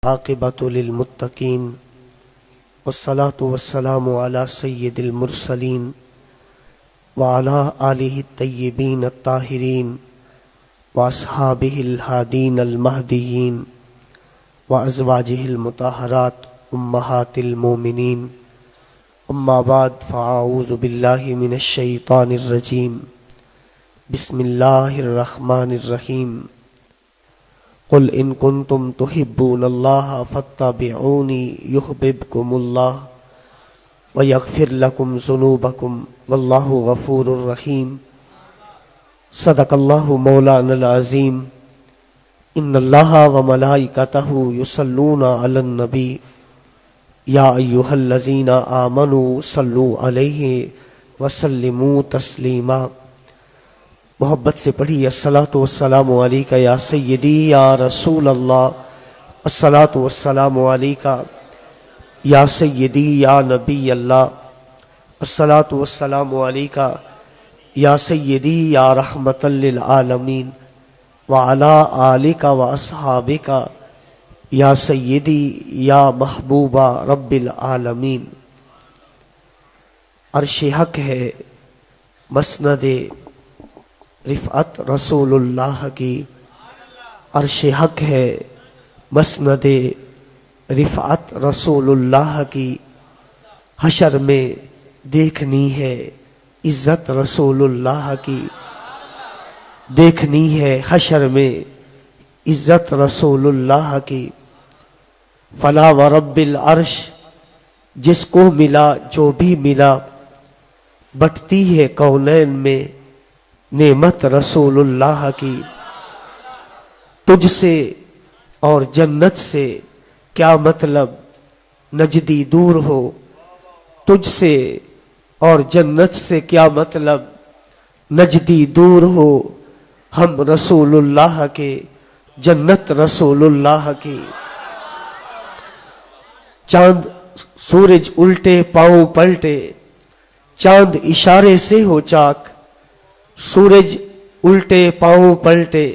عاقبۃ للمتقین والصلاة والسلام علی سید المرسلین وعلی آلہ الطیبین الطاہرین واصحابہ الہادین المہدیین وازواجہ المطہرات امہات المومنین اما بعد فاعوذ باللہ من الشیطان الرجیم بسم اللہ الرحمن الرحیم قل ان کنتم تحبون اللہ فاتبعونی یحببکم اللہ ویغفر لکم ذنوبکم واللہ غفور الرحیم صدق اللہ مولانا العظیم ان اللہ وملائکتہ یصلون علی النبی یا ایہا الذین آمنوا صلوا علیہ وسلموا تسلیما۔ محبت سے پڑھی الصلاۃ والسلام علیکہ یا سیدی یا رسول اللہ، الصلاۃ والسلام علیکہ یا سیدی یا نبی اللہ، الصلاۃ والسلام علیکہ یا سیدی یا رحمت للعالمین وعلی آلک واصحابک یا سیدی یا محبوب رب العالمین۔ عرش حق ہے مسند رفعت رسول اللہ کی، عرش حق ہے مسند رفعت رسول اللہ کی، حشر میں دیکھنی ہے عزت رسول اللہ کی، دیکھنی ہے حشر میں عزت رسول اللہ کی۔ فلا ورب العرش جس کو ملا جو بھی ملا، بٹتی ہے کونین میں نعمت رسول اللہ کی۔ تجھ سے اور جنت سے کیا مطلب نجدی دور ہو، تجھ سے اور جنت سے کیا مطلب نجدی دور ہو، ہم رسول اللہ کے جنت رسول اللہ کی۔ چاند سورج الٹے پاؤں پلٹے، چاند اشارے سے ہو چاک، سورج الٹے پاؤں پلٹے،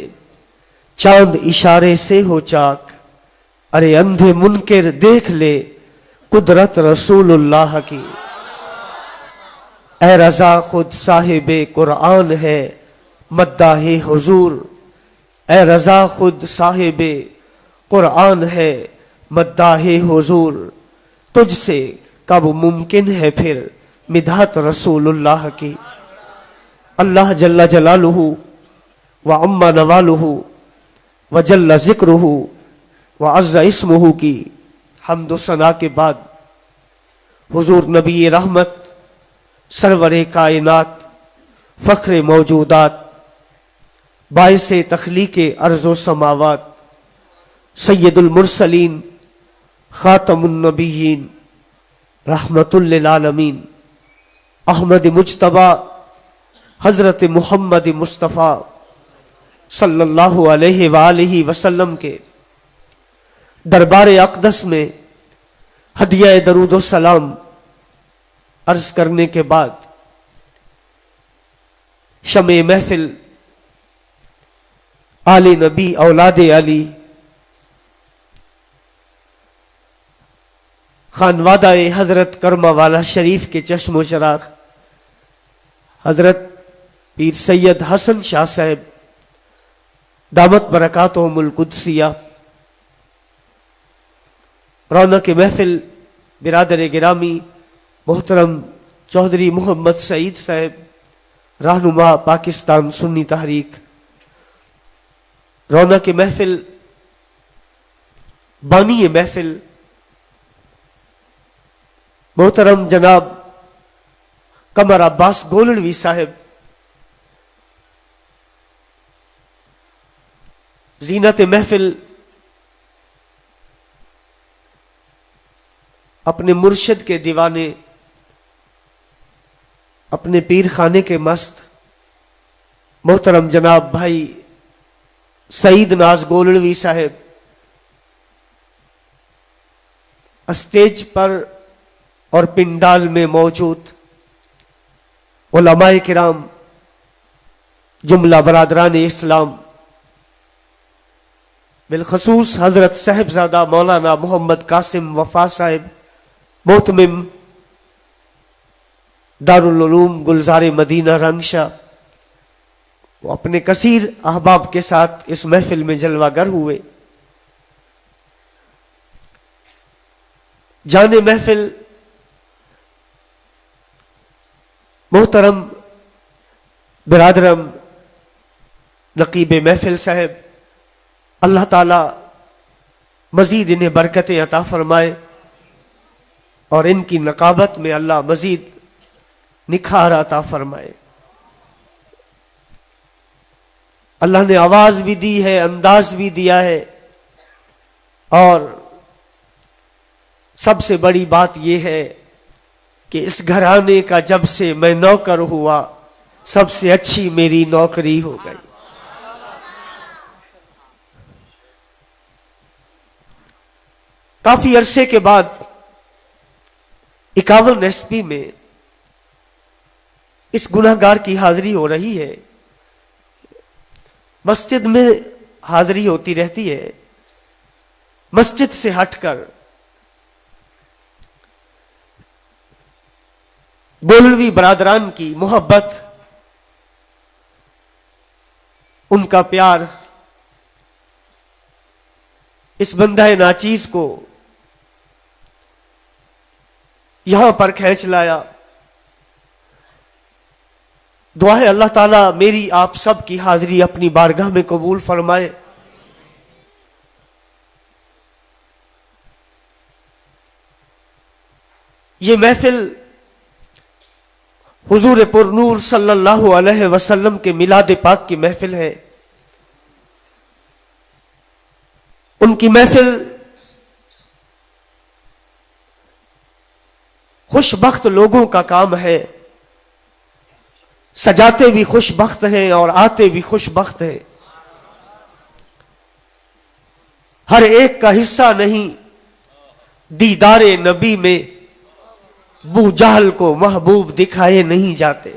چاند اشارے سے ہو چاک، ارے اندھے منکر دیکھ لے قدرت رسول اللہ کی۔ اے رضا خود صاحب قرآن ہے مداح حضور، اے رضا خود صاحب قرآن ہے مداح حضور، تجھ سے کب ممکن ہے پھر مدحت رسول اللہ کی۔ اللہ جل جلالہ وعم نوالہ وجل ذکرہ وعز اسمہ کی حمد و ثنا کے بعد حضور نبی رحمت سرور کائنات فخر موجودات باعث تخلیق ارض و سماوات سید المرسلین خاتم النبیین رحمت للعالمین احمد مجتبی حضرت محمد مصطفیٰ صلی اللہ علیہ وآلہ وسلم کے دربار اقدس میں ہدیہ درود و سلام عرض کرنے کے بعد شمع محفل آل نبی اولاد علی خانوادہ حضرت کرما والا شریف کے چشم و چراغ حضرت پیر سید حسن شاہ صاحب دامت برکاتہم القدسیہ، رونق محفل برادر گرامی محترم چودھری محمد سعید صاحب رہنما پاکستان سنی تحریک، رونق محفل بانی محفل محترم جناب قمر عباس گولڑوی صاحب، زینت محفل اپنے مرشد کے دیوانے، اپنے پیر خانے کے مست محترم جناب بھائی سعید ناز گولڑوی صاحب اسٹیج پر اور پنڈال میں موجود علماء کرام، جملہ برادران اسلام، بالخصوص حضرت صاحبزادہ مولانا محمد قاسم وفا صاحب محتمم دارالعلوم گلزار مدینہ رنگشا، وہ اپنے کثیر احباب کے ساتھ اس محفل میں جلوہ گر ہوئے۔ جان محفل محترم برادرم نقیب محفل صاحب، اللہ تعالی مزید انہیں برکتیں عطا فرمائے اور ان کی نقابت میں اللہ مزید نکھار عطا فرمائے۔ اللہ نے آواز بھی دی ہے، انداز بھی دیا ہے، اور سب سے بڑی بات یہ ہے کہ اس گھرانے کا جب سے میں نوکر ہوا سب سے اچھی میری نوکری ہو گئی۔ کافی عرصے کے بعد 51 SP میں اس گناہگار کی حاضری ہو رہی ہے۔ مسجد میں حاضری ہوتی رہتی ہے، مسجد سے ہٹ کر گولوی برادران کی محبت، ان کا پیار اس بندہ ناچیز کو یہاں پر کھینچ لایا۔ دعا ہے اللہ تعالیٰ میری آپ سب کی حاضری اپنی بارگاہ میں قبول فرمائے۔ یہ محفل حضور پر نور صلی اللہ علیہ وسلم کے میلاد پاک کی محفل ہے۔ ان کی محفل خوش بخت لوگوں کا کام ہے، سجاتے بھی خوش بخت ہیں اور آتے بھی خوش بخت ہیں۔ ہر ایک کا حصہ نہیں دیدار نبی میں، بو جہل کو محبوب دکھائے نہیں جاتے۔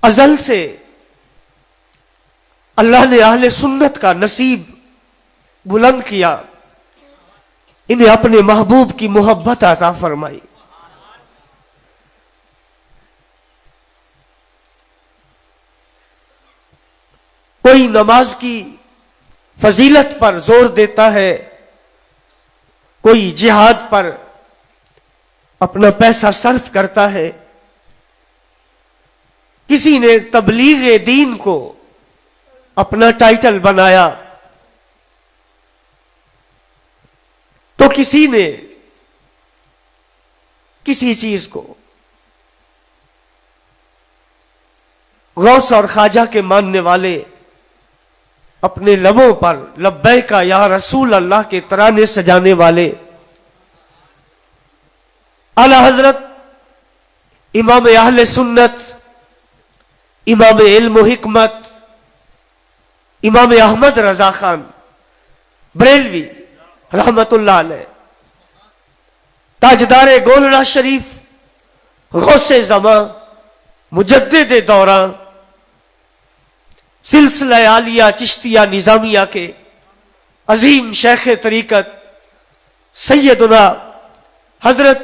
ازل سے اللہ نے اہل سنت کا نصیب بلند کیا، انہیں اپنے محبوب کی محبت عطا فرمائی۔ کوئی نماز کی فضیلت پر زور دیتا ہے، کوئی جہاد پر اپنا پیسہ صرف کرتا ہے، کسی نے تبلیغ دین کو اپنا ٹائٹل بنایا، تو کسی نے کسی چیز کو غوث اور خواجہ کے ماننے والے اپنے لبوں پر لبیک یا رسول اللہ کے ترانے سجانے والے اعلی حضرت امام اہل سنت، امام علم و حکمت، امام احمد رضا خان بریلوی رحمت اللہ علیہ، تاجدار گولڑا شریف، غوث زماں، مجدد دوران، سلسلہ عالیہ چشتیہ نظامیہ کے عظیم شیخ طریقت سیدنا حضرت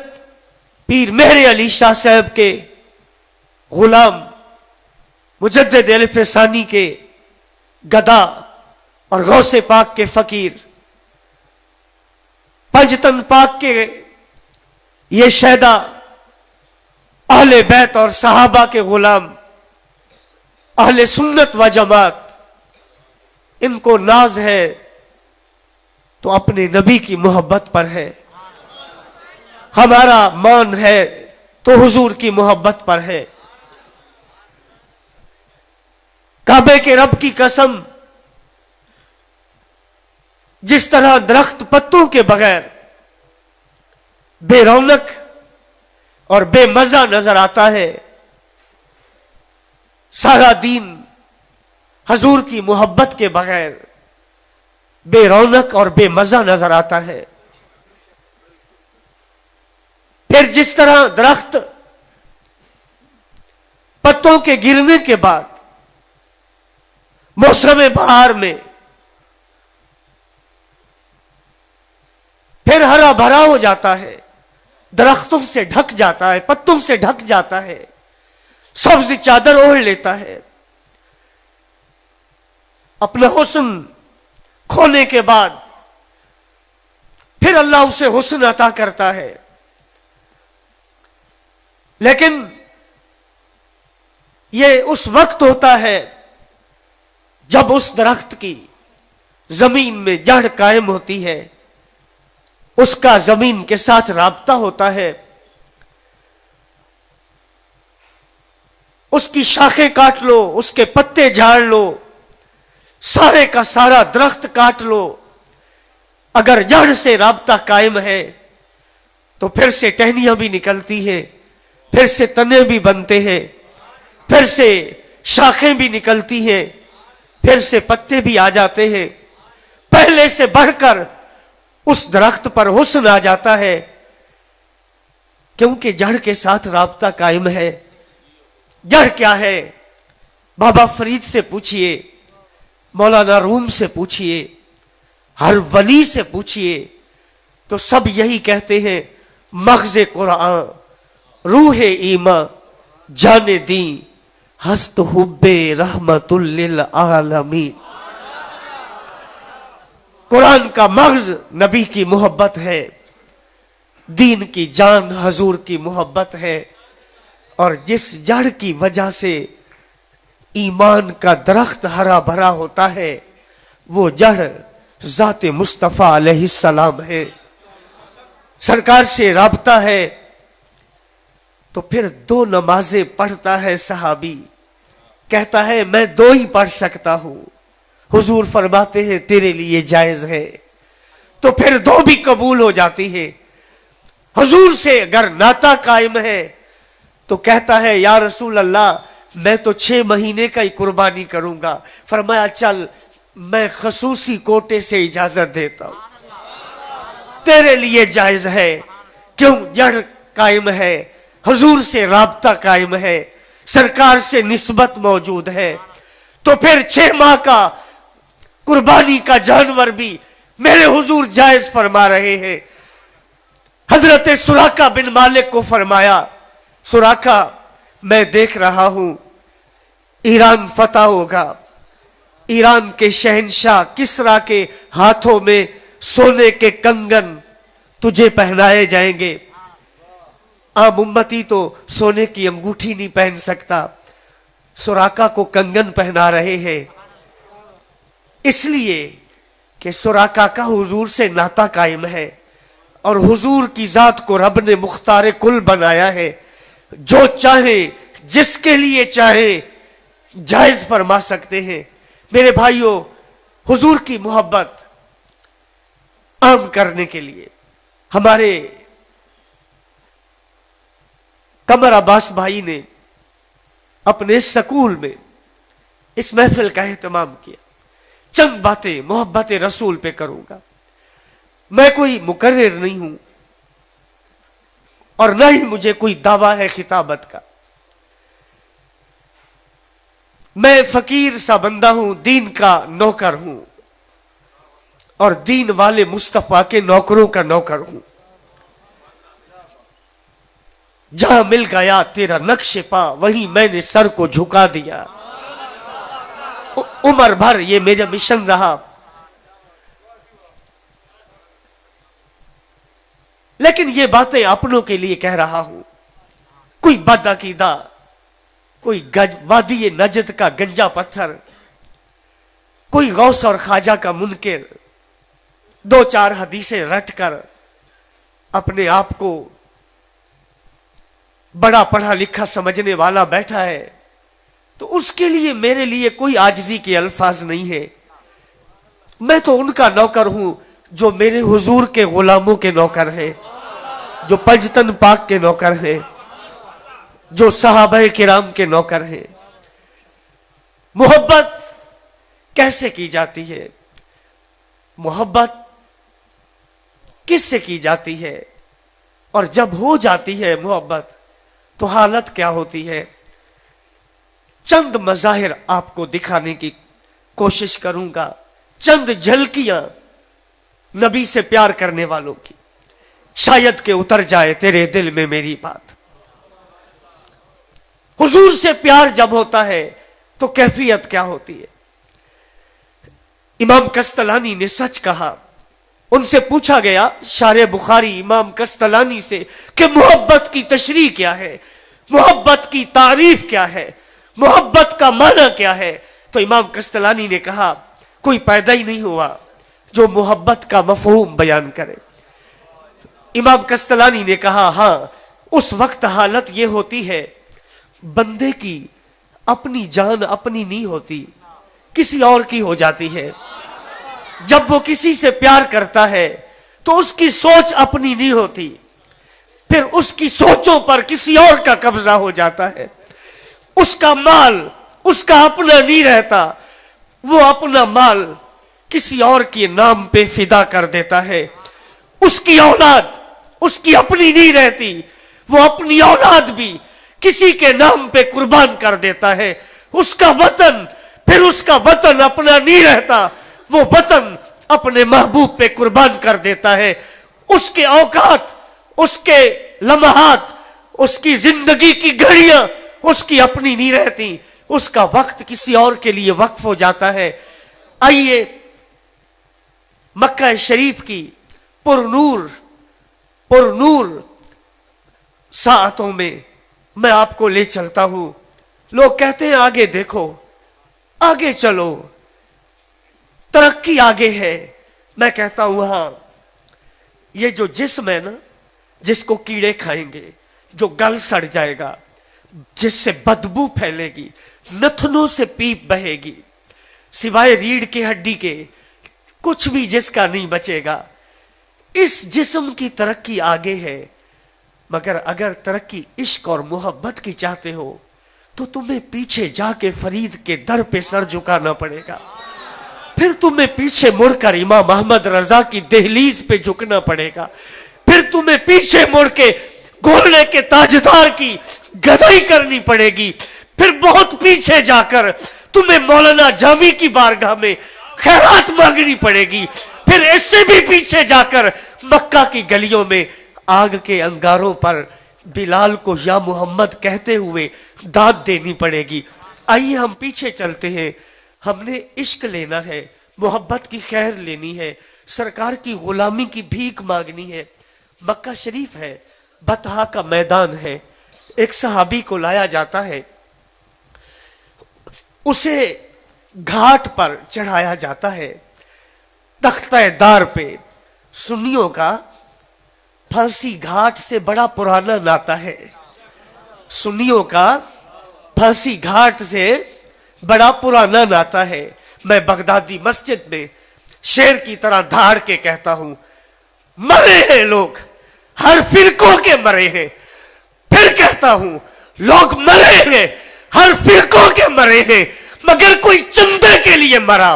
پیر مہر علی شاہ صاحب کے غلام مجدد الف ثانی کے گدا اور غوث پاک کے فقیر، پنجتن پاک کے یہ شہدا، اہل بیت اور صحابہ کے غلام، اہل سنت و جماعت، ان کو ناز ہے تو اپنے نبی کی محبت پر ہے، ہمارا مان ہے تو حضور کی محبت پر ہے۔ کعبے کے رب کی قسم، جس طرح درخت پتوں کے بغیر بے رونق اور بے مزہ نظر آتا ہے، سارا دین حضور کی محبت کے بغیر بے رونق اور بے مزہ نظر آتا ہے۔ پھر جس طرح درخت پتوں کے گرنے کے بعد موسم بہار میں پھر ہرا بھرا ہو جاتا ہے، درختوں سے ڈھک جاتا ہے، پتوں سے ڈھک جاتا ہے، سبز چادر اوڑھ لیتا ہے۔ اپنا حسن کھونے کے بعد پھر اللہ اسے حسن عطا کرتا ہے، لیکن یہ اس وقت ہوتا ہے جب اس درخت کی زمین میں جڑ قائم ہوتی ہے، اس کا زمین کے ساتھ رابطہ ہوتا ہے، اس کی شاخیں کاٹ لو، اس کے پتے جھاڑ لو، سارے کا سارا درخت کاٹ لو، اگر جڑ سے رابطہ قائم ہے تو پھر سے ٹہنیاں بھی نکلتی ہیں، پھر سے تنے بھی بنتے ہیں، پھر سے شاخیں بھی نکلتی ہیں، پھر سے پتے بھی آ جاتے ہیں، پہلے سے بڑھ کر اس درخت پر حسن آ جاتا ہے، کیونکہ جڑ کے ساتھ رابطہ قائم ہے۔ جڑ کیا ہے؟ بابا فرید سے پوچھئے، مولانا روم سے پوچھئے، ہر ولی سے پوچھئے، تو سب یہی کہتے ہیں، مغز قرآن، روح ایمان، جان دین، ہست حب رحمت للعالمین۔ قرآن کا مغز نبی کی محبت ہے، دین کی جان حضور کی محبت ہے، اور جس جڑ کی وجہ سے ایمان کا درخت ہرا بھرا ہوتا ہے وہ جڑ ذات مصطفیٰ علیہ السلام ہے، سرکار سے رابطہ ہے۔ تو پھر 2 نمازیں پڑھتا ہے صحابی، کہتا ہے میں 2 ہی پڑھ سکتا ہوں، حضور فرماتے ہیں تیرے لیے جائز ہے، تو پھر 2 بھی قبول ہو جاتی ہے۔ حضور سے اگر ناتا قائم ہے تو کہتا ہے یا رسول اللہ میں تو 6 مہینے کا ہی قربانی کروں گا، فرمایا چل میں خصوصی کوٹے سے اجازت دیتا ہوں، تیرے لیے جائز ہے، کیوں؟ جڑ قائم ہے، حضور سے رابطہ قائم ہے، سرکار سے نسبت موجود ہے، تو پھر 6 ماہ کا قربانی کا جانور بھی میرے حضور جائز فرما رہے ہیں۔ حضرت سراقہ بن مالک کو فرمایا، سراقہ میں دیکھ رہا ہوں ایران فتح ہوگا، ایران کے شہنشاہ کسرا کے ہاتھوں میں سونے کے کنگن تجھے پہنائے جائیں گے، عام امتی تو سونے کی انگوٹھی نہیں پہن سکتا، سراقہ کو کنگن پہنا رہے ہیں، اس لیے کہ سراقہ کا حضور سے ناتا قائم ہے، اور حضور کی ذات کو رب نے مختار کل بنایا ہے، جو چاہے جس کے لیے چاہے جائز فرما سکتے ہیں۔ میرے بھائیوں، حضور کی محبت عام کرنے کے لیے ہمارے قمر عباس بھائی نے اپنے سکول میں اس محفل کا اہتمام کیا۔ چند باتیں محبت رسول پہ کروں گا، میں کوئی مقرر نہیں ہوں اور نہ ہی مجھے کوئی دعویٰ ہے خطابت کا، میں فقیر سا بندہ ہوں، دین کا نوکر ہوں اور دین والے مصطفیٰ کے نوکروں کا نوکر ہوں۔ جہاں مل گیا تیرا نقش پا وہیں میں نے سر کو جھکا دیا، عمر بھر یہ میرا مشن رہا۔ لیکن یہ باتیں اپنوں کے لیے کہہ رہا ہوں، کوئی بد عقیدہ، کوئی وادی نجد کا گنجا پتھر، کوئی غوث اور خواجہ کا منکر 2-4 حدیثیں رٹ کر اپنے آپ کو بڑا پڑھا لکھا سمجھنے والا بیٹھا ہے، تو اس کے لیے میرے لیے کوئی عاجزی کے الفاظ نہیں ہے۔ میں تو ان کا نوکر ہوں جو میرے حضور کے غلاموں کے نوکر ہیں، جو پنجتن پاک کے نوکر ہیں، جو صحابہ کرام کے نوکر ہیں۔ محبت کیسے کی جاتی ہے؟ محبت کس سے کی جاتی ہے؟ اور جب ہو جاتی ہے محبت تو حالت کیا ہوتی ہے؟ چند مظاہر آپ کو دکھانے کی کوشش کروں گا، چند جھلکیاں نبی سے پیار کرنے والوں کی، شاید کہ اتر جائے تیرے دل میں میری بات۔ حضور سے پیار جب ہوتا ہے تو کیفیت کیا ہوتی ہے؟ امام قسطلانی نے سچ کہا۔ ان سے پوچھا گیا شارح بخاری امام قسطلانی سے کہ محبت کی تشریح کیا ہے، محبت کی تعریف کیا ہے، محبت کا معنی کیا ہے؟ تو امام قسطلانی نے کہا کوئی پیدا ہی نہیں ہوا جو محبت کا مفہوم بیان کرے۔ امام قسطلانی نے کہا ہاں، اس وقت حالت یہ ہوتی ہے بندے کی اپنی جان اپنی نہیں ہوتی، کسی اور کی ہو جاتی ہے۔ جب وہ کسی سے پیار کرتا ہے تو اس کی سوچ اپنی نہیں ہوتی، پھر اس کی سوچوں پر کسی اور کا قبضہ ہو جاتا ہے۔ اس کا مال اس کا اپنا نہیں رہتا، وہ اپنا مال کسی اور کے نام پہ فدا کر دیتا ہے۔ اس کی اولاد اس کی اپنی نہیں رہتی، وہ اپنی اولاد بھی کسی کے نام پہ قربان کر دیتا ہے۔ اس کا وطن پھر اس کا وطن اپنا نہیں رہتا، وہ وطن اپنے محبوب پہ قربان کر دیتا ہے۔ اس کے اوقات اس کے لمحات اس کی زندگی کی گھڑیاں اس کی اپنی نہیں رہتی، اس کا وقت کسی اور کے لیے وقف ہو جاتا ہے۔ آئیے مکہ شریف کی پرنور ساعتوں میں آپ کو لے چلتا ہوں۔ لوگ کہتے ہیں آگے دیکھو، آگے چلو، ترقی آگے ہے۔ میں کہتا ہوں ہاں، یہ جو جسم ہے نا، جس کو کیڑے کھائیں گے، جو گل سڑ جائے گا، جس سے بدبو پھیلے گی، نتنوں سے پیپ بہے گی، سوائے ریڑھ کی ہڈی کے کچھ بھی جس کا نہیں بچے گا، اس جسم کی ترقی آگے ہے۔ مگر اگر ترقی عشق اور محبت کی چاہتے ہو تو تمہیں پیچھے جا کے فرید کے در پہ سر جھکانا پڑے گا، پھر تمہیں پیچھے مڑ کر امام احمد رضا کی دہلیز پہ جھکنا پڑے گا، پھر تمہیں پیچھے مڑ کے گھوڑے کے تاجدار کی گدائی کرنی پڑے گی، پھر بہت پیچھے جا کر تمہیں مولانا جامی کی بارگاہ میں خیرات مانگنی پڑے گی، پھر اس سے بھی پیچھے جا کر مکہ کی گلیوں میں آگ کے انگاروں پر بلال کو یا محمد کہتے ہوئے داد دینی پڑے گی۔ آئیے ہم پیچھے چلتے ہیں، ہم نے عشق لینا ہے، محبت کی خیر لینی ہے، سرکار کی غلامی کی بھیک مانگنی ہے۔ مکہ شریف ہے، بطحا کا میدان ہے، ایک صحابی کو لایا جاتا ہے، اسے گھاٹ پر چڑھایا جاتا ہے، تختہ دار پہ۔ سنیوں کا پھانسی گھاٹ سے بڑا پرانا ناتا ہے، سنیوں کا پھانسی گھاٹ سے بڑا پرانا ناتا ہے۔ میں بغدادی مسجد میں شیر کی طرح دھاڑ کے کہتا ہوں، مرے ہیں لوگ، ہر فرقوں کے مرے ہیں۔ پھر کہتا ہوں، لوگ مرے ہیں، ہر فرقوں کے مرے ہیں، مگر کوئی چندے کے لیے مرا،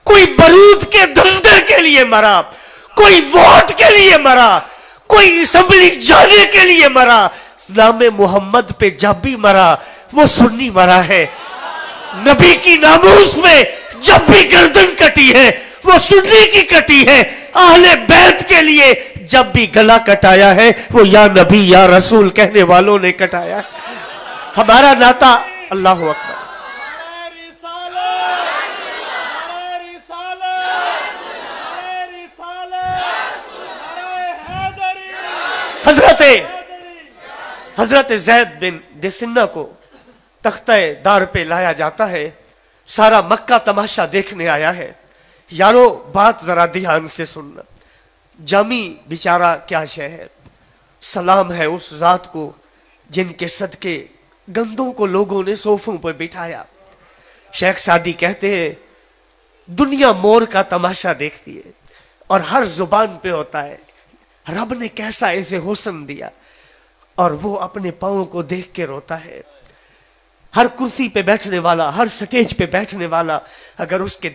کوئی برود کے دھندے کے لیے مرا، کوئی ووٹ کے لیے مرا، کوئی اسمبلی جانے کے لیے مرا، نام محمد پہ جب بھی مرا وہ سنی مرا ہے۔ نبی کی ناموس میں جب بھی گردن کٹی ہے وہ سنی کی کٹی ہے۔ اہل بیت کے لیے جب بھی گلا کٹایا ہے وہ یا نبی یا رسول کہنے والوں نے کٹایا ہے۔ ہمارا ناتا اللہ اکبر۔ حضرت زید بن دسنہ کو تختہ دار پہ لایا جاتا ہے، سارا مکہ تماشا دیکھنے آیا ہے۔ یارو بات ذرا دھیان سے سننا، جامی بیچارہ کیا شے ہے، سلام ہے اس ذات کو جن کے صدقے گندوں کو لوگوں نے صوفوں پر بٹھایا۔ شیخ سعدی کہتے ہیں دنیا مور کا تماشا دیکھتی ہے اور ہر زبان پہ ہوتا ہے رب نے کیسا ایسے حسن دیا، اور وہ اپنے پاؤں کو دیکھ کے روتا ہے۔ ہر کرسی پہ بیٹھنے والا، ہر سٹیج پہ بیٹھنے والا اگر اس کے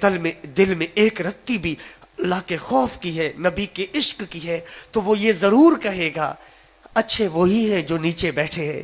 دل میں ایک رتی بھی اللہ کے خوف کی ہے، نبی کے عشق کی ہے، تو وہ یہ ضرور کہے گا اچھے وہی ہیں جو نیچے بیٹھے ہیں،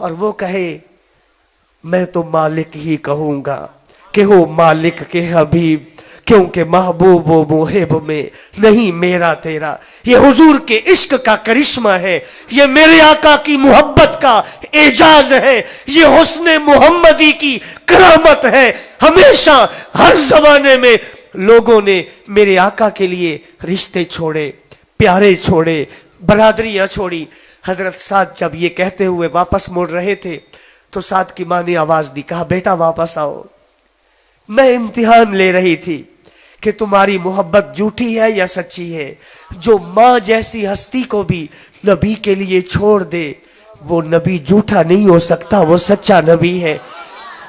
اور وہ کہے میں تو مالک ہی کہوں گا کہ ہو مالک کے حبیب، کیونکہ محبوب و محب میں نہیں میرا تیرا۔ یہ حضور کے عشق کا کرشمہ ہے، یہ میرے آقا کی محبت کا اعجاز ہے، یہ حسن محمدی کی کرامت ہے۔ ہمیشہ ہر زمانے میں لوگوں نے میرے آقا کے لیے رشتے چھوڑے، پیارے چھوڑے، برادریاں چھوڑی۔ حضرت سعد جب یہ کہتے ہوئے واپس مڑ رہے تھے تو سعد کی ماں نے آواز دی، کہا بیٹا واپس آؤ، میں امتحان لے رہی تھی کہ تمہاری محبت جھوٹی ہے یا سچی ہے۔ جو ماں جیسی ہستی کو بھی نبی کے لیے چھوڑ دے وہ نبی جھوٹا نہیں ہو سکتا، وہ سچا نبی ہے۔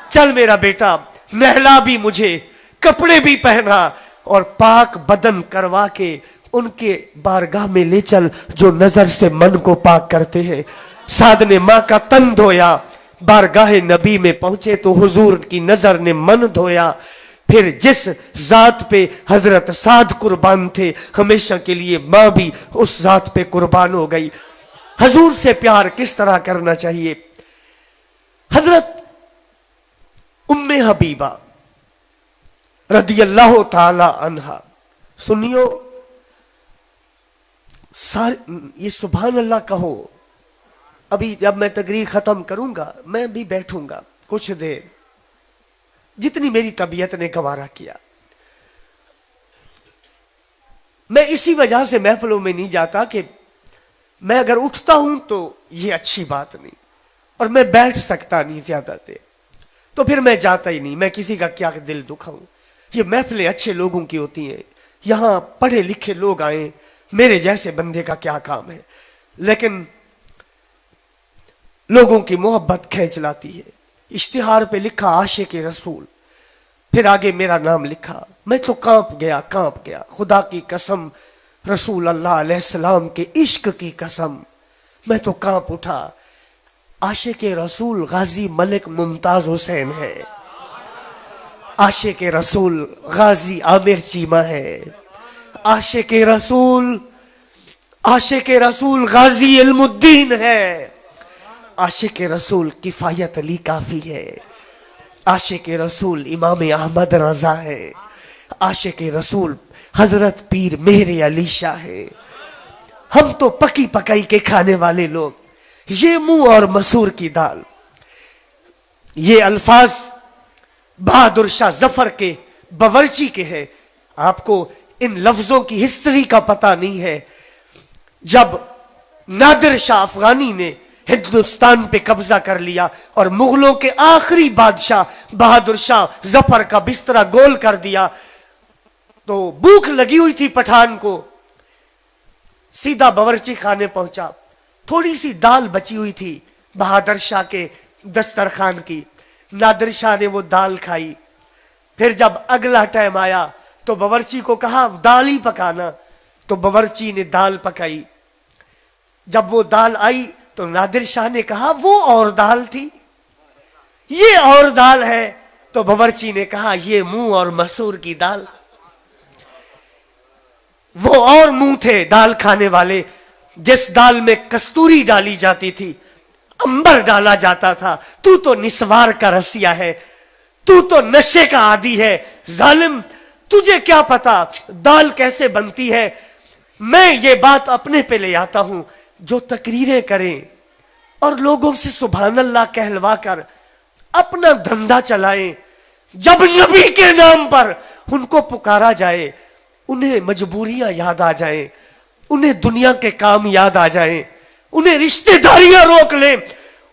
چل میرا بیٹا، نہلا بھی مجھے، کپڑے بھی پہنا اور پاک بدن کروا کے ان کے بارگاہ میں لے چل جو نظر سے من کو پاک کرتے ہیں۔ سعد نے ماں کا تن دھویا، بارگاہ نبی میں پہنچے تو حضور کی نظر نے من دھویا۔ پھر جس ذات پہ حضرت سعد قربان تھے ہمیشہ کے لیے ماں بھی اس ذات پہ قربان ہو گئی۔ حضور سے پیار کس طرح کرنا چاہیے؟ حضرت ام حبیبہ رضی اللہ تعالی عنہا، سنیو یہ سبحان اللہ کہو۔ ابھی جب میں تقریر ختم کروں گا میں بھی بیٹھوں گا کچھ دیر، جتنی میری طبیعت نے گوارا کیا۔ میں اسی وجہ سے محفلوں میں نہیں جاتا کہ میں اگر اٹھتا ہوں تو یہ اچھی بات نہیں، اور میں بیٹھ سکتا نہیں زیادہ دیر، تو پھر میں جاتا ہی نہیں۔ میں کسی کا کیا دل دکھاؤں؟ یہ محفلیں اچھے لوگوں کی ہوتی ہیں، یہاں پڑھے لکھے لوگ آئیں، میرے جیسے بندے کا کیا کام ہے؟ لیکن لوگوں کی محبت کھینچ لاتی ہے۔ اشتہار پہ لکھا عاشق رسول، پھر آگے میرا نام لکھا، میں تو کانپ گیا، خدا کی قسم، رسول اللہ علیہ السلام کے عشق کی قسم، میں تو کانپ اٹھا۔ عاشق رسول غازی ملک ممتاز حسین ہے، عاشق رسول غازی عامر چیمہ ہے، عاشق رسول غازی علم الدین ہے، عاشق رسول کفایت علی کافی ہے، عاشق رسول امام احمد رضا ہے، عاشق رسول حضرت پیر مہر علی شاہ ہے۔ ہم تو پکی پکائی کے کھانے والے لوگ، یہ منہ اور مسور کی دال۔ یہ الفاظ بہادر شاہ ظفر کے باورچی کے ہیں۔ آپ کو ان لفظوں کی ہسٹری کا پتہ نہیں ہے۔ جب نادر شاہ افغانی نے ہندوستان پہ قبضہ کر لیا اور مغلوں کے آخری بادشاہ بہادر شاہ ظفر کا بسترا گول کر دیا تو بھوک لگی ہوئی تھی پٹھان کو، سیدھا باورچی خانے پہنچا، تھوڑی سی دال بچی ہوئی تھی بہادر شاہ کے دسترخوان کی، نادر شاہ نے وہ دال کھائی۔ پھر جب اگلا ٹائم آیا تو باورچی کو کہا دال ہی پکانا، تو باورچی نے دال پکائی۔ جب وہ دال آئی تو نادر شاہ نے کہا وہ اور دال تھی، یہ اور دال ہے، تو باورچی نے کہا یہ منہ اور مسور کی دال۔ وہ اور منہ تھے دال کھانے والے، جس دال میں کستوری ڈالی جاتی تھی، امبر ڈالا جاتا تھا۔ تو نسوار کا رسیا ہے، تو نشے کا عادی ہے، ظالم تجھے کیا پتا دال کیسے بنتی ہے۔ میں یہ بات اپنے پہ لے آتا ہوں، جو تقریریں کریں اور لوگوں سے سبحان اللہ کہلوا کر اپنا دھندا چلائیں، جب نبی کے نام پر ان کو پکارا جائے انہیں مجبوریاں یاد آ جائیں، انہیں دنیا کے کام یاد آ جائیں، انہیں رشتہ داریاں روک لیں،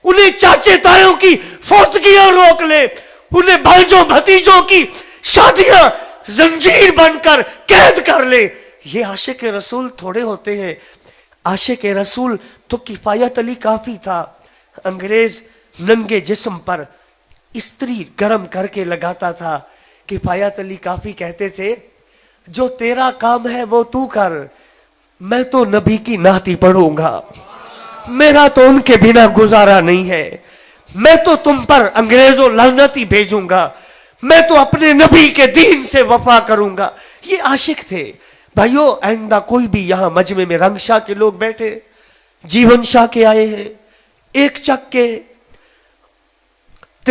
انہیں چاچے تایوں کی فوتگیاں روک لیں، انہیں بھائیوں بھتیجوں کی شادیاں زنجیر بن کر قید کر لیں۔ یہ عاشق رسول تھوڑے ہوتے ہیں۔ عاشق رسول تو کفایت علی کافی تھا۔ انگریز ننگے جسم پر استری گرم کر کے لگاتا تھا، کفایت علی کافی کہتے تھے جو تیرا کام ہے وہ تو کر، میں تو نبی کی نعتیں پڑھوں گا، میرا تو ان کے بنا گزارا نہیں ہے، میں تو تم پر انگریزوں لعنتی بھیجوں گا، میں تو اپنے نبی کے دین سے وفا کروں گا۔ یہ عاشق تھے۔ بھائیو آئندہ کوئی بھی یہاں مجمع میں رنگ شاہ کے لوگ بیٹھے، جیون شاہ کے آئے ہیں، ایک چک کے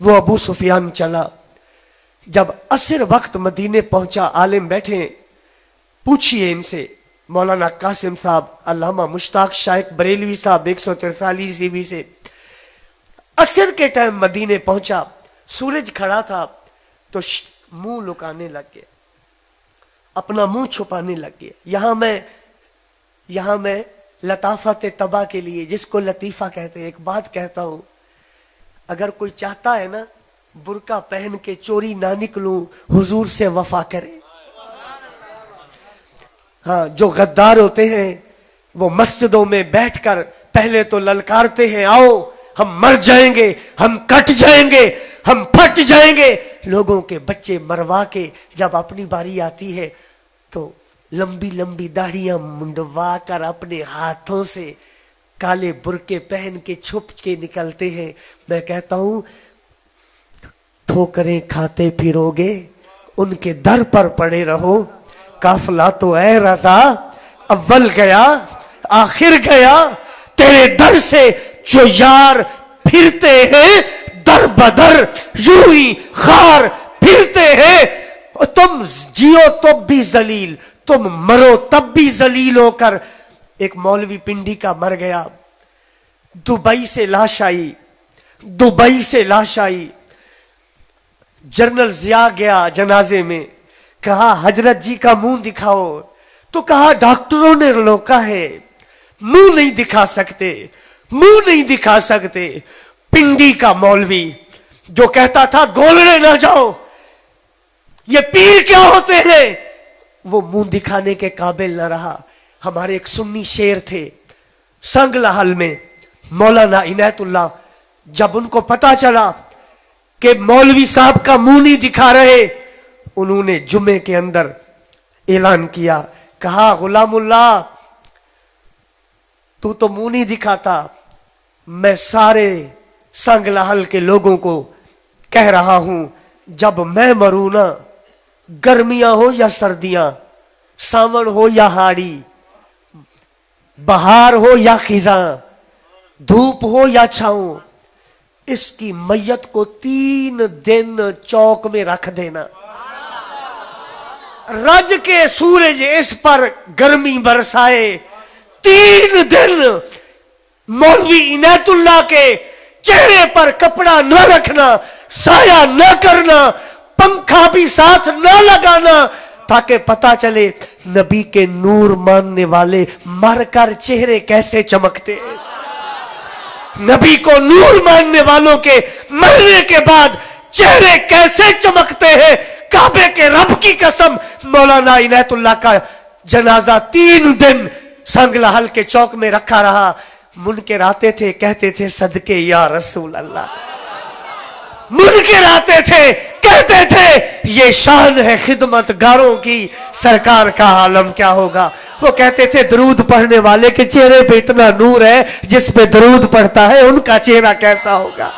وہ ابو سفیان چلا. جب عصر وقت مدینے پہنچا, عالم بیٹھے ہیں, پوچھئے ان سے. مولانا قاسم صاحب, علامہ مشتاق شائق بریلوی صاحب 143 عیسوی سے. عصر کے ٹائم مدینے پہنچا, سورج کھڑا تھا تو منہ لکانے لگ گیا, اپنا منہ چھپانے لگ گیا. یہاں میں لطافت طبع کے لیے, جس کو لطیفہ کہتے ہیں, ایک بات کہتا ہوں. اگر کوئی چاہتا ہے نا برقع پہن کے چوری نہ نکلوں, حضور سے وفا کرے. ہاں, جو غدار ہوتے ہیں وہ مسجدوں میں بیٹھ کر پہلے تو للکارتے ہیں, آؤ ہم مر جائیں گے, ہم کٹ جائیں گے, ہم پھٹ جائیں گے. لوگوں کے بچے مروا کے جب اپنی باری آتی ہے تو لمبی لمبی داڑیاں منڈوا کر اپنے ہاتھوں سے کالے برقے پہن کے چھپ کے نکلتے ہیں. میں کہتا ہوں ٹھوکریں کھاتے پھرو گے, ان کے در پر پڑے رہو. قافلہ تو اے رضا اول گیا آخر گیا, تیرے در سے جو یار پھرتے ہیں در بدر یوں ہی خار پھرتے ہیں. تم جیو تب بھی ذلیل, تم مرو تب بھی ذلیل ہو کر. ایک مولوی پنڈی کا مر گیا, دبئی سے لاش آئی. جنرل ضیاء گیا جنازے میں, کہا حضرت جی کا منہ دکھاؤ, تو کہا ڈاکٹروں نے روکا ہے, منہ نہیں دکھا سکتے. پنڈی کا مولوی جو کہتا تھا گولڑے نہ جاؤ, یہ پیر کیا ہوتے ہیں, وہ منہ دکھانے کے قابل نہ رہا. ہمارے ایک سنی شیر تھے سنگ لحل میں, مولانا عنایت اللہ. جب ان کو پتا چلا کہ مولوی صاحب کا منہ نہیں دکھا رہے, انہوں نے جمعے کے اندر اعلان کیا, کہا غلام اللہ تو منہ نہیں دکھاتا, میں سارے سنگ لحل کے لوگوں کو کہہ رہا ہوں, جب میں مروں نا, گرمیاں ہو یا سردیاں, ساون ہو یا ہاڑی, بہار ہو یا خزاں, دھوپ ہو یا چھاؤں, اس کی میت کو 3 دن چوک میں رکھ دینا. رج کے سورج اس پر گرمی برسائے, 3 دن مولوی عنایت اللہ کے چہرے پر کپڑا نہ رکھنا, سایہ نہ کرنا, پنکھا بھی ساتھ نہ لگانا, تاکہ پتا چلے نبی کے نور ماننے والے مر کر چہرے کیسے چمکتے ہیں. نبی کو نور ماننے والوں کے مرنے کے بعد چہرے کیسے چمکتے ہیں. کعبے کے رب کی قسم, مولانا عنایت اللہ کا جنازہ 3 دن سنگ لحل کے چوک میں رکھا رہا. منکر آتے تھے, کہتے تھے صدقے یا رسول اللہ. منکر آتے تھے, کہتے تھے یہ شان ہے خدمت گاروں کی, سرکار کا عالم کیا ہوگا. وہ کہتے تھے درود پڑھنے والے کے چہرے پہ اتنا نور ہے, جس پہ درود پڑھتا ہے ان کا چہرہ کیسا ہوگا.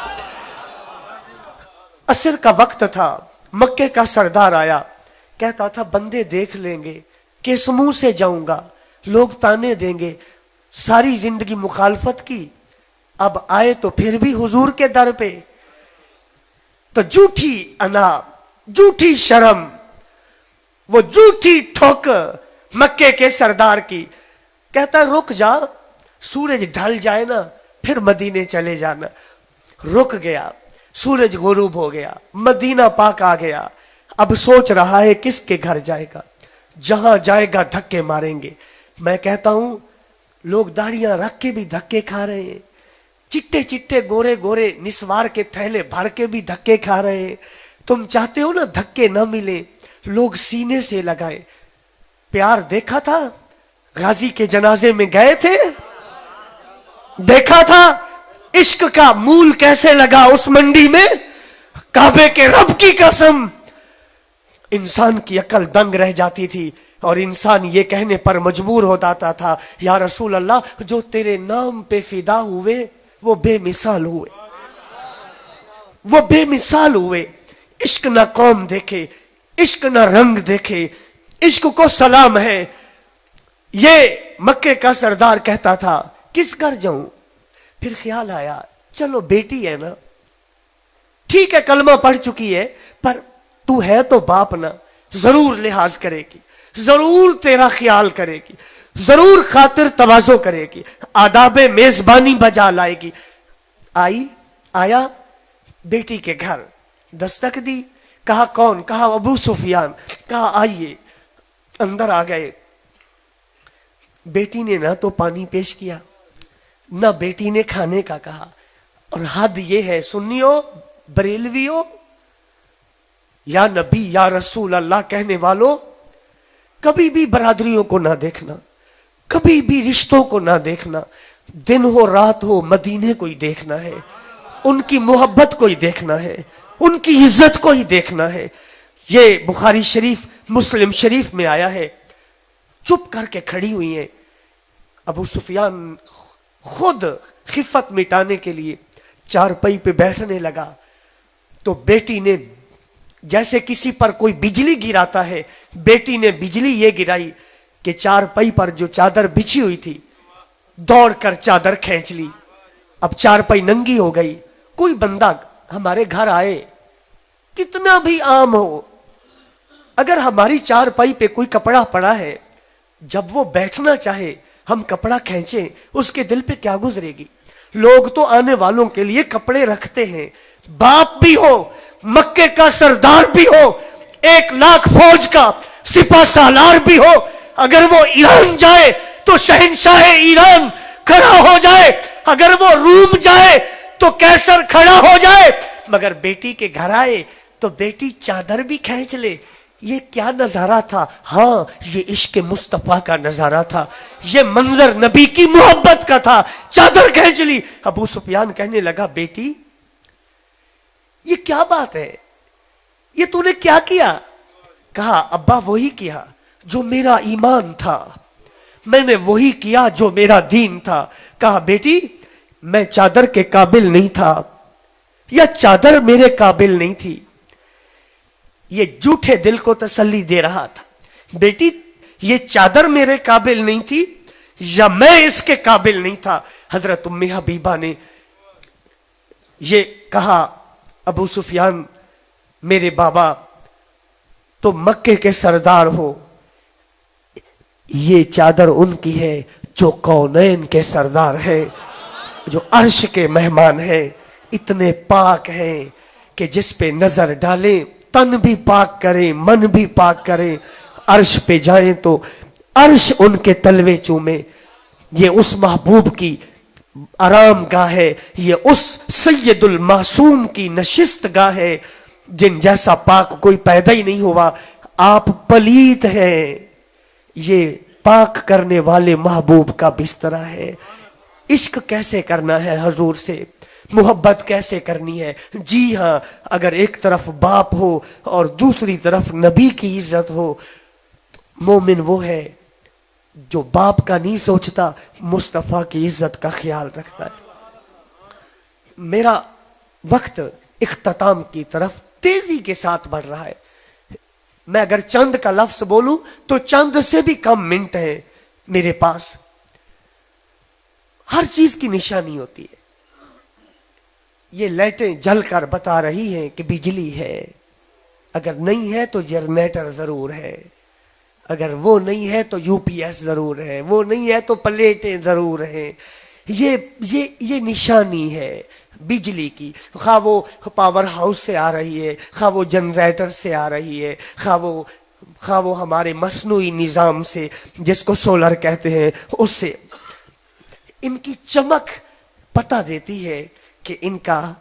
عصر کا وقت تھا, مکے کا سردار آیا, کہتا تھا بندے دیکھ لیں گے, کس منہ سے جاؤں گا, لوگ تانے دیں گے, ساری زندگی مخالفت کی, اب آئے تو پھر بھی حضور کے در پہ. تو جھوٹی انا, جھوٹی شرم, وہ جھوٹی ٹھوکر مکے کے سردار کی. کہتا رک جا, سورج ڈھل جائے نا پھر مدینے چلے جانا. رک گیا, سورج غروب ہو گیا, مدینہ پاک آ گیا. اب سوچ رہا ہے کس کے گھر جائے گا, جہاں جائے گا دھکے ماریں گے. میں کہتا ہوں لوگ داڑیاں رکھ کے بھی دھکے کھا رہے ہیں, چٹے چٹے گورے گورے نسوار کے تھیلے بھر کے بھی دھکے کھا رہے ہیں. تم چاہتے ہو نا دھکے نہ ملے, لوگ سینے سے لگائے. پیار دیکھا تھا, غازی کے جنازے میں گئے تھے, دیکھا تھا عشق کا مول کیسے لگا اس منڈی میں. کعبے کے رب کی قسم, انسان کی عقل دنگ رہ جاتی تھی, اور انسان یہ کہنے پر مجبور ہو جاتا تھا یا رسول اللہ جو تیرے نام پہ فدا ہوئے وہ بے مثال ہوئے, وہ بے مثال ہوئے. عشق نہ قوم دیکھے, عشق نہ رنگ دیکھے, عشق کو سلام ہے. یہ مکے کا سردار کہتا تھا کس گھر جاؤں. پھر خیال آیا چلو بیٹی ہے نا, ٹھیک ہے کلمہ پڑھ چکی ہے پر تو ہے تو باپ نا، ضرور لحاظ کرے گی، ضرور تیرا خیال کرے گی، ضرور خاطر تواضع کرے گی، آداب میزبانی بجا لائے گی۔ آیا بیٹی کے گھر، دستک دی، کہا کون؟ کہا ابو سفیان۔ کہا آئیے، اندر آ گئے۔ بیٹی نے نہ تو پانی پیش کیا، نہ بیٹی نے کھانے کا کہا۔ اور حد یہ ہے سنیو، بریلویو، یا نبی یا رسول اللہ کہنے والوں، کبھی بھی برادریوں کو نہ دیکھنا، کبھی بھی رشتوں کو نہ دیکھنا، دن ہو رات ہو مدینے کو ہی دیکھنا ہے، ان کی محبت کو ہی دیکھنا ہے، ان کی عزت کو ہی دیکھنا ہے۔ یہ بخاری شریف مسلم شریف میں آیا ہے۔ چپ کر کے کھڑی ہوئی ہیں۔ ابو سفیان خود خفت مٹانے کے لیے چارپائی پہ بیٹھنے لگا تو بیٹی نے جیسے کسی پر کوئی بجلی گراتا ہے، بیٹی نے بجلی یہ گرائی کہ چارپائی پر جو چادر بچھی ہوئی تھی دوڑ کر چادر کھینچ لی۔ اب چارپائی ننگی ہو گئی۔ کوئی بندہ ہمارے گھر آئے، کتنا بھی عام ہو، اگر ہماری چارپائی پہ کوئی کپڑا پڑا ہے، جب وہ بیٹھنا چاہے ہم کپڑا کھینچیں، اس کے دل پہ کیا گزرے گی؟ لوگ تو آنے والوں کے لیے کپڑے رکھتے ہیں، باپ بھی ہو، مکے کا سردار بھی ہو، 1,00,000 فوج کا سپاہ سالار بھی ہو، اگر وہ ایران جائے تو شہنشاہ ایران کھڑا ہو جائے، اگر وہ روم جائے تو کیسر کھڑا ہو جائے، مگر بیٹی کے گھر آئے تو بیٹی چادر بھی کھینچ لے۔ یہ کیا نظارہ تھا؟ ہاں، یہ عشق مصطفیٰ کا نظارہ تھا، یہ منظر نبی کی محبت کا تھا۔ چادر کھینچ لی۔ ابو سفیان کہنے لگا بیٹی یہ کیا بات ہے، یہ تو نے کیا کیا؟ کہا ابا وہی کیا جو میرا ایمان تھا، میں نے وہی کیا جو میرا دین تھا۔ کہا بیٹی میں چادر کے قابل نہیں تھا یا چادر میرے قابل نہیں تھی، یہ جھوٹے دل کو تسلی دے رہا تھا۔ بیٹی یہ چادر میرے قابل نہیں تھی یا میں اس کے قابل نہیں تھا۔ حضرت ام حبیبہ نے یہ کہا ابو سفیان میرے بابا تو مکے کے سردار ہو، یہ چادر ان کی ہے جو کونین کے سردار ہے، جو عرش کے مہمان ہیں، اتنے پاک ہیں کہ جس پہ نظر ڈالیں تن بھی پاک کریں، من بھی پاک کریں، عرش پہ جائیں تو عرش ان کے تلوے چومے۔ یہ اس محبوب کی آرام گاہ ہے، یہ اس سید المعصوم کی نشست گاہ ہے جن جیسا پاک کوئی پیدا ہی نہیں ہوا۔ آپ پلیت ہیں، یہ پاک کرنے والے محبوب کا بسترا ہے۔ عشق کیسے کرنا ہے حضور سے، محبت کیسے کرنی ہے؟ جی ہاں، اگر ایک طرف باپ ہو اور دوسری طرف نبی کی عزت ہو، مومن وہ ہے جو باپ کا نہیں سوچتا، مصطفیٰ کی عزت کا خیال رکھتا ہے۔ میرا وقت اختتام کی طرف تیزی کے ساتھ بڑھ رہا ہے۔ میں اگر چند کا لفظ بولوں تو چند سے بھی کم منٹ ہے میرے پاس۔ ہر چیز کی نشانی ہوتی ہے۔ یہ لائٹیں جل کر بتا رہی ہیں کہ بجلی ہے، اگر نہیں ہے تو جنریٹر ضرور ہے، اگر وہ نہیں ہے تو یو پی ایس ضرور ہے، وہ نہیں ہے تو پلیٹیں ضرور ہیں۔ یہ نشانی ہے بجلی کی، خواہ وہ پاور ہاؤس سے آ رہی ہے، خواہ وہ جنریٹر سے آ رہی ہے، خواہ وہ ہمارے مصنوعی نظام سے جس کو سولر کہتے ہیں اس سے۔ ان کی چمک پتہ دیتی ہے کہ ان کا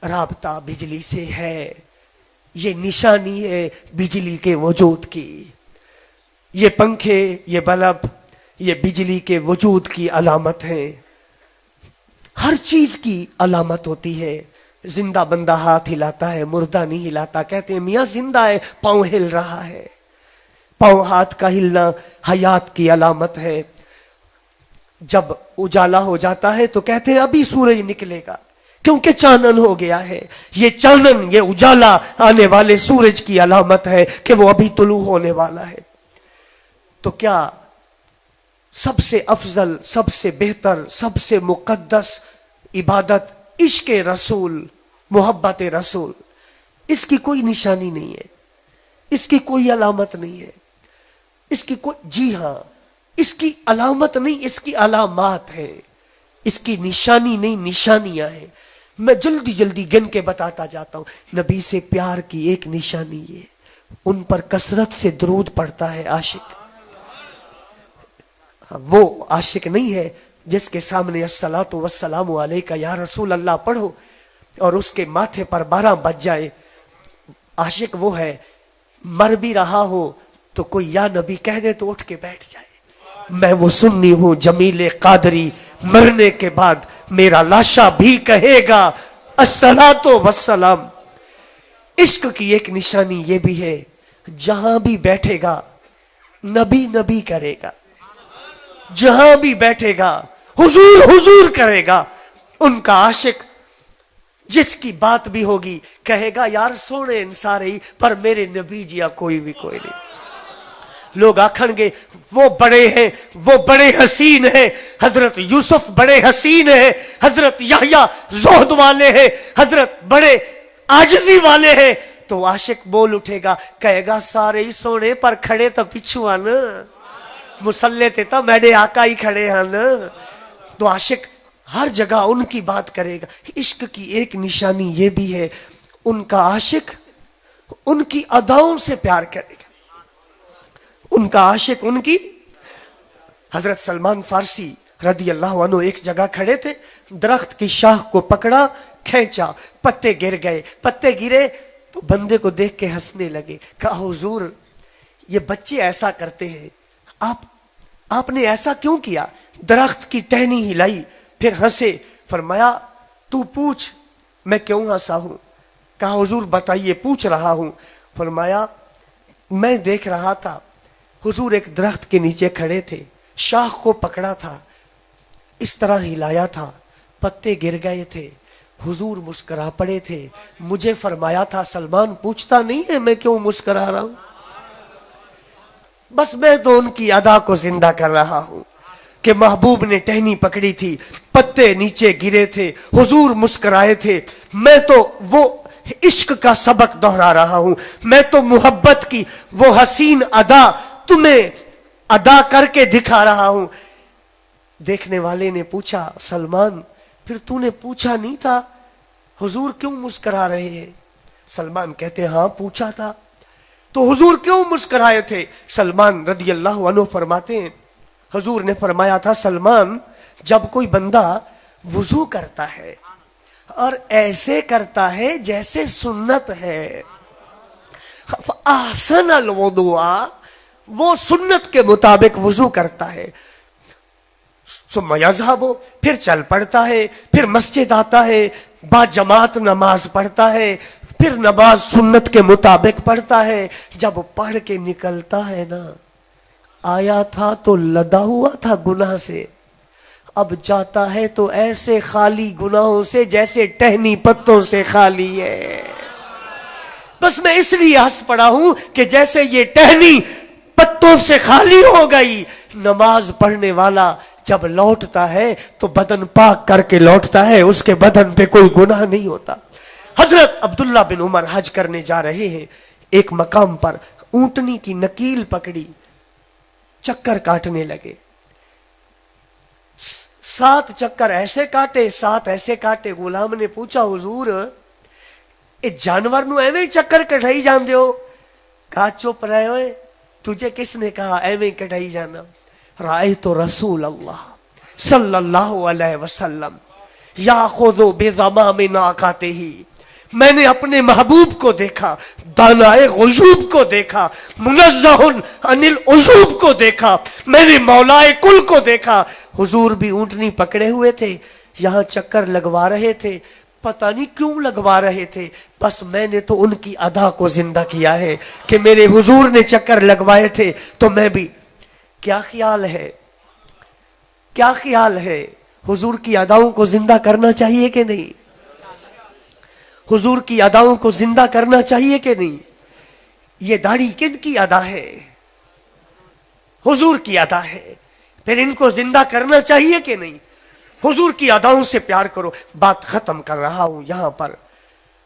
رابطہ بجلی سے ہے۔ یہ نشانی ہے بجلی کے وجود کی۔ یہ پنکھے، یہ بلب، یہ بجلی کے وجود کی علامت ہیں۔ ہر چیز کی علامت ہوتی ہے۔ زندہ بندہ ہاتھ ہلاتا ہے، مردہ نہیں ہلاتا۔ کہتے ہیں میاں زندہ ہے، پاؤں ہل رہا ہے۔ پاؤں ہاتھ کا ہلنا حیات کی علامت ہے۔ جب اجالا ہو جاتا ہے تو کہتے ہیں ابھی سورج نکلے گا، کیونکہ چانن ہو گیا ہے۔ یہ چانن، یہ اجالا آنے والے سورج کی علامت ہے کہ وہ ابھی طلوع ہونے والا ہے۔ تو کیا سب سے افضل، سب سے بہتر، سب سے مقدس عبادت عشق رسول محبت رسول، اس کی کوئی نشانی نہیں ہے، اس کی کوئی علامت نہیں ہے، اس کی کوئی، جی ہاں اس کی علامت نہیں، اس کی علامات ہے، اس کی نشانی نہیں، نشانیاں ہیں۔ میں جلدی جلدی گن کے بتاتا جاتا ہوں۔ نبی سے پیار کی ایک نشانی یہ، ان پر کثرت سے درود پڑتا ہے عاشق۔ وہ عاشق نہیں ہے جس کے سامنے الصلاۃ والسلام علیک یا رسول اللہ پڑھو اور اس کے ماتھے پر 12 بج جائے۔ عاشق وہ ہے مر بھی رہا ہو تو کوئی یا نبی کہہ دے تو اٹھ کے بیٹھ جائے۔ میں وہ سنی ہوں جمیل قادری، مرنے کے بعد میرا لاشا بھی کہے گا الصلاۃ والسلام۔ عشق کی ایک نشانی یہ بھی ہے، جہاں بھی بیٹھے گا نبی نبی کرے گا، جہاں بھی بیٹھے گا حضور حضور کرے گا۔ ان کا عاشق جس کی بات بھی ہوگی کہے گا یار سونے ان سارے ہی، پر میرے نبی جیا کوئی نہیں۔ لوگ آکھن گے وہ بڑے ہیں، وہ بڑے حسین ہیں، حضرت یوسف بڑے حسین ہیں، حضرت یحییٰ زہد والے ہیں، حضرت بڑے عاجزی والے ہیں، تو عاشق بول اٹھے گا کہے گا سارے ہی سونے پر کھڑے تو پچھو آن، مسلے تے تا میرے آقا ہی کھڑے ہیں۔ تو عاشق ہر جگہ ان کی بات کرے گا۔ عشق کی ایک نشانی یہ بھی ہے، ان کا عاشق ان کی اداؤں سے پیار کرے گا، ان کا عاشق ان کی۔ حضرت سلمان فارسی رضی اللہ عنہ ایک جگہ کھڑے تھے، درخت کی شاخ کو پکڑا، کھینچا، پتے گر گئے، پتے گرے تو بندے کو دیکھ کے ہنسنے لگے۔ کہا حضور یہ بچے ایسا کرتے ہیں، آپ نے ایسا کیوں کیا؟ درخت کی ٹہنی ہلائی پھر ہنسے۔ فرمایا تو پوچھ میں کیوں ہنسا ہوں؟ کہا حضور بتائیے، پوچھ رہا ہوں۔ فرمایا میں دیکھ رہا تھا حضور ایک درخت کے نیچے کھڑے تھے، شاخ کو پکڑا تھا، اس طرح ہلایا تھا، پتے گر گئے تھے، حضور مسکرا پڑے تھے، مجھے فرمایا تھا سلمان پوچھتا نہیں ہے میں کیوں مسکرا رہا ہوں؟ بس میں تو ان کی ادا کو زندہ کر رہا ہوں کہ محبوب نے ٹہنی پکڑی تھی، پتے نیچے گرے تھے، حضور مسکرائے تھے، میں تو وہ عشق کا سبق دہرا رہا ہوں، میں تو محبت کی وہ حسین ادا تمہیں ادا کر کے دکھا رہا ہوں۔ دیکھنے والے نے پوچھا سلمان پھر تو نے پوچھا نہیں تھا حضور کیوں مسکرا رہے ہیں؟ سلمان کہتے ہاں پوچھا تھا۔ تو حضور کیوں مسکرائے تھے؟ سلمان رضی اللہ عنہ فرماتے ہیں حضور نے فرمایا تھا سلمان جب کوئی بندہ وضو کرتا ہے اور ایسے کرتا ہے جیسے سنت ہے، احسن الوضوء، وہ سنت کے مطابق وضو کرتا ہے، ثم یذهب، پھر چل پڑتا ہے، پھر مسجد آتا ہے، با جماعت نماز پڑھتا ہے، پھر نماز سنت کے مطابق پڑھتا ہے، جب پڑھ کے نکلتا ہے نا آیا تھا تو لدا ہوا تھا گناہ سے، اب جاتا ہے تو ایسے خالی گناہوں سے جیسے ٹہنی پتوں سے خالی ہے۔ بس میں اس لیے ہنس پڑا ہوں کہ جیسے یہ ٹہنی پتوں سے خالی ہو گئی، نماز پڑھنے والا جب لوٹتا ہے تو بدن پاک کر کے لوٹتا ہے، اس کے بدن پہ کوئی گناہ نہیں ہوتا۔ حضرت عبداللہ بن عمر حج کرنے جا رہے ہیں، ایک مقام پر اونٹنی کی نکیل پکڑی، چکر کاٹنے لگے، 7 چکر ایسے کاٹے 7 ایسے کاٹے۔ غلام نے پوچھا حضور اے جانور نو ایویں چکر کٹائی جان دیو؟ کہا چپ رہے ہوئے، تجھے کس نے کہا ایویں کٹائی جانا؟ رأیت رسول اللہ صلی اللہ علیہ وسلم یاخذ بضمام ناقاتہ، میں نے اپنے محبوب کو دیکھا، دانائے غیوب کو دیکھا، منزہ عن العیوب کو دیکھا، میں نے مولائے کل کو دیکھا۔ حضور بھی اونٹنی پکڑے ہوئے تھے، یہاں چکر لگوا رہے تھے، پتہ نہیں کیوں لگوا رہے تھے، بس میں نے تو ان کی ادا کو زندہ کیا ہے کہ میرے حضور نے چکر لگوائے تھے تو میں بھی۔ کیا خیال ہے، کیا خیال ہے، حضور کی اداؤں کو زندہ کرنا چاہیے کہ نہیں؟ حضور کی اداؤں کو زندہ کرنا چاہیے کہ نہیں؟ یہ داڑھی کن کی ادا ہے؟ حضور کی ادا ہے، پھر ان کو زندہ کرنا چاہیے کہ نہیں؟ حضور کی اداؤں سے پیار کرو۔ بات ختم کر رہا ہوں یہاں پر،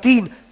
3,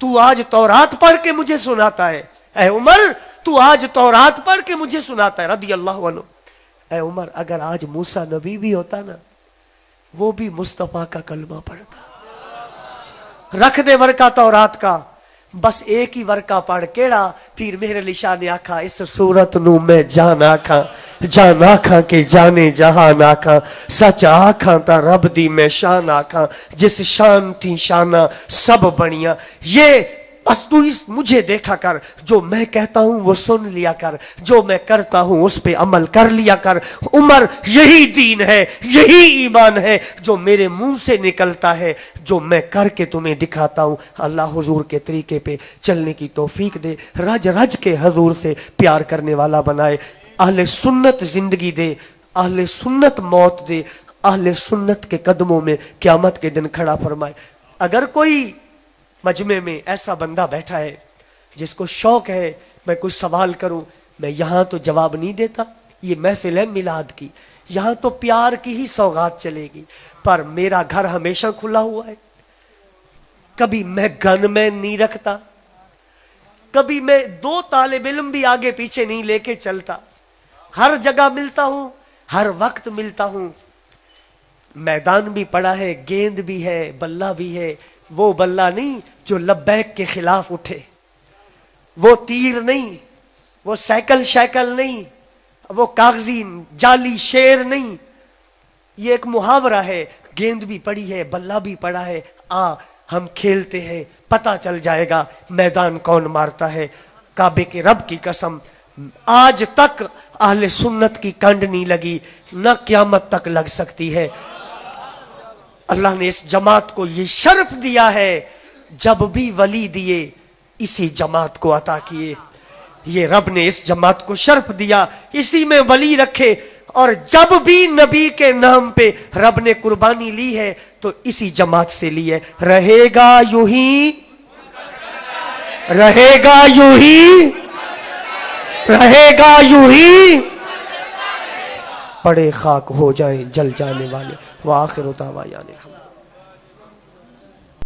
تو آج تورات پڑھ کے مجھے سناتا ہے، اے عمر تو آج تورات پڑھ کے مجھے سناتا ہے، رضی اللہ عنہ۔ اے عمر اگر آج موسیٰ نبی بھی ہوتا نا، وہ بھی مصطفیٰ کا کلمہ پڑھتا۔ رکھ دے ورقہ تورات کا، بس ایک ہی ورقہ پڑھ کیڑا، پھر میرے علی شاہ نے آکھا اس صورت نو میں جان آکھاں، جان آکھاں کے جانے جہان آکھاں، سچ آکھاں تا رب دی میں شان آکھاں، جس شان تھی شانہ سب بنیاں۔ یہ بس تو اس مجھے دیکھا کر، جو میں کہتا ہوں وہ سن لیا کر، جو میں کرتا ہوں اس پہ عمل کر لیا کر۔ عمر یہی دین ہے، یہی ایمان ہے جو میرے منہ سے نکلتا ہے، جو میں کر کے تمہیں دکھاتا ہوں۔ اللہ حضور کے طریقے پہ چلنے کی توفیق دے، رج رج کے حضور سے پیار کرنے والا بنائے، اہل سنت زندگی دے، اہل سنت موت دے، اہل سنت کے قدموں میں قیامت کے دن کھڑا فرمائے۔ اگر کوئی مجمع میں ایسا بندہ بیٹھا ہے جس کو شوق ہے میں کچھ سوال کروں، میں یہاں تو جواب نہیں دیتا، یہ محفل ہے میلاد کی، یہاں تو پیار کی ہی سوغات چلے گی، پر میرا گھر ہمیشہ کھلا ہوا ہے، کبھی میں گن میں نہیں رکھتا، کبھی میں 2 طالب علم بھی آگے پیچھے نہیں لے کے چلتا، ہر جگہ ملتا ہوں، ہر وقت ملتا ہوں۔ میدان بھی پڑا ہے، گیند بھی ہے، بلہ بھی ہے، وہ بلہ نہیں جو لبیک کے خلاف اٹھے، وہ تیر نہیں، وہ سائیکل شیکل نہیں، وہ کاغذی جعلی شیر نہیں، یہ ایک محاورہ ہے۔ گیند بھی پڑی ہے، بلہ بھی پڑا ہے، آ ہم کھیلتے ہیں، پتہ چل جائے گا میدان کون مارتا ہے۔ کعبے کے رب کی قسم آج تک اہل سنت کی کنڈ نہیں لگی، نہ قیامت تک لگ سکتی ہے۔ اللہ نے اس جماعت کو یہ شرف دیا ہے، جب بھی ولی دیے اسی جماعت کو عطا کیے۔ یہ رب نے اس جماعت کو شرف دیا، اسی میں ولی رکھے، اور جب بھی نبی کے نام پہ رب نے قربانی لی ہے تو اسی جماعت سے لی ہے۔ رہے گا یوں ہی، رہے گا یوں ہی، رہے گا یوں ہی، پڑے خاک ہو جائیں جل جانے والے۔ وآخر دعوانا الحمد۔